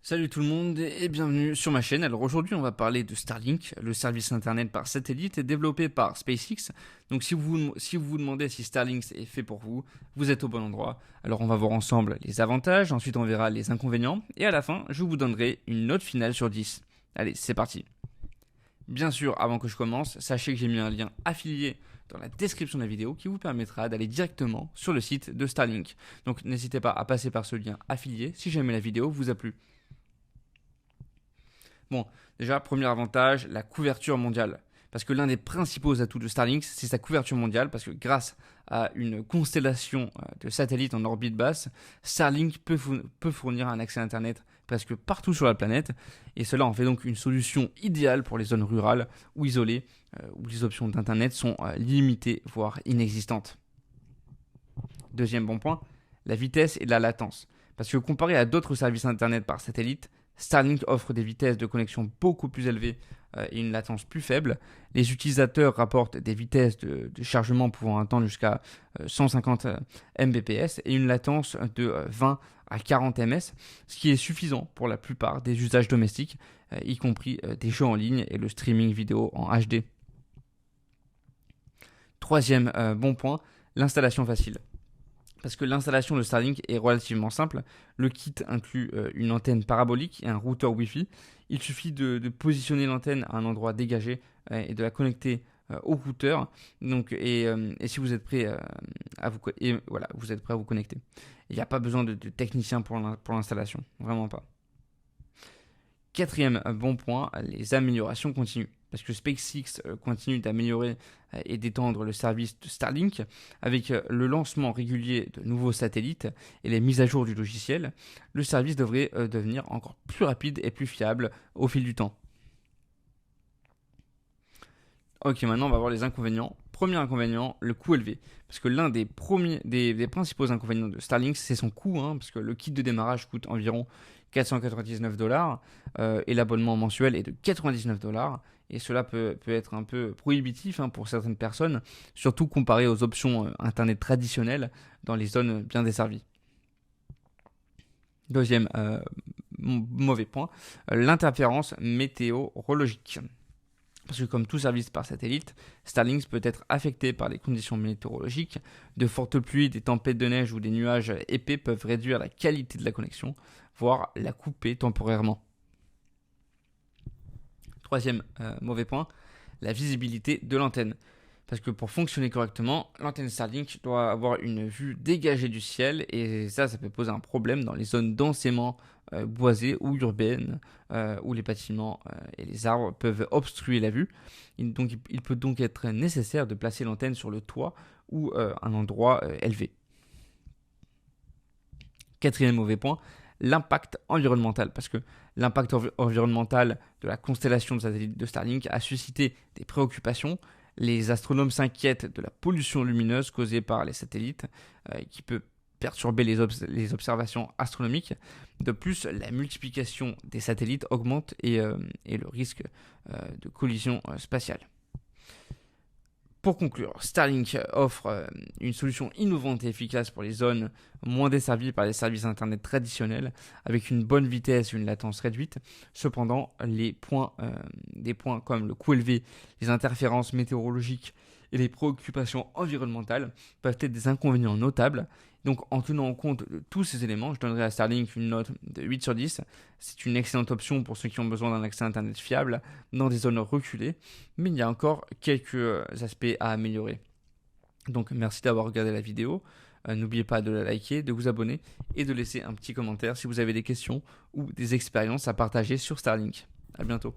Salut tout le monde et bienvenue sur ma chaîne. Alors aujourd'hui on va parler de Starlink, le service internet par satellite développé par SpaceX. Donc si vous vous demandez si Starlink est fait pour vous, vous êtes au bon endroit. Alors on va voir ensemble les avantages, ensuite on verra les inconvénients et à la fin je vous donnerai une note finale sur 10. Allez, c'est parti. Bien sûr, avant que je commence, sachez que j'ai mis un lien affilié dans la description de la vidéo qui vous permettra d'aller directement sur le site de Starlink. Donc n'hésitez pas à passer par ce lien affilié si jamais la vidéo vous a plu. Bon, déjà, premier avantage, la couverture mondiale. Parce que l'un des principaux atouts de Starlink, c'est sa couverture mondiale, parce que grâce à une constellation de satellites en orbite basse, Starlink peut fournir un accès à Internet presque partout sur la planète, et cela en fait donc une solution idéale pour les zones rurales ou isolées, où les options d'Internet sont limitées, voire inexistantes. Deuxième bon point, la vitesse et la latence. Parce que comparé à d'autres services Internet par satellite, Starlink offre des vitesses de connexion beaucoup plus élevées et une latence plus faible. Les utilisateurs rapportent des vitesses de chargement pouvant atteindre jusqu'à 150 Mbps et une latence de 20 à 40 ms, ce qui est suffisant pour la plupart des usages domestiques, y compris des jeux en ligne et le streaming vidéo en HD. Troisième bon point, l'installation facile. Parce que l'installation de Starlink est relativement simple. Le kit inclut une antenne parabolique et un routeur Wi-Fi. Il suffit de positionner l'antenne à un endroit dégagé et de la connecter au routeur. Donc, et si vous êtes prêt vous êtes prêt à vous connecter. Il n'y a pas besoin de technicien pour l'installation, vraiment pas. Quatrième bon point, les améliorations continues. Parce que SpaceX continue d'améliorer et d'étendre le service de Starlink avec le lancement régulier de nouveaux satellites et les mises à jour du logiciel. Le service devrait devenir encore plus rapide et plus fiable au fil du temps. Ok, maintenant on va voir les inconvénients. Premier inconvénient, le coût élevé. Parce que l'un des principaux inconvénients de Starlink, c'est son coût. Parce que le kit de démarrage coûte environ 499$ et l'abonnement mensuel est de 99$. Et cela peut être un peu prohibitif pour certaines personnes, surtout comparé aux options Internet traditionnelles dans les zones bien desservies. Deuxième mauvais point, l'interférence météorologique. Parce que comme tout service par satellite, Starlink peut être affecté par les conditions météorologiques. De fortes pluies, des tempêtes de neige ou des nuages épais peuvent réduire la qualité de la connexion, voire la couper temporairement. Troisième mauvais point, la visibilité de l'antenne. Parce que pour fonctionner correctement, l'antenne Starlink doit avoir une vue dégagée du ciel et ça peut poser un problème dans les zones densément boisées ou urbaines où les bâtiments et les arbres peuvent obstruer la vue. Il peut donc être nécessaire de placer l'antenne sur le toit ou un endroit élevé. Quatrième mauvais point, l'impact environnemental. Parce que l'impact environnemental de la constellation de satellites de Starlink a suscité des préoccupations. Les astronomes s'inquiètent de la pollution lumineuse causée par les satellites qui peut perturber les observations astronomiques. De plus, la multiplication des satellites augmente et le risque de collision spatiale. Pour conclure, Starlink offre une solution innovante et efficace pour les zones moins desservies par les services Internet traditionnels, avec une bonne vitesse et une latence réduite. Cependant, des points comme le coût élevé, les interférences météorologiques et les préoccupations environnementales peuvent être des inconvénients notables. Donc en tenant compte de tous ces éléments, je donnerai à Starlink une note de 8 sur 10. C'est une excellente option pour ceux qui ont besoin d'un accès Internet fiable dans des zones reculées, mais il y a encore quelques aspects à améliorer. Donc merci d'avoir regardé la vidéo. N'oubliez pas de la liker, de vous abonner et de laisser un petit commentaire si vous avez des questions ou des expériences à partager sur Starlink. À bientôt.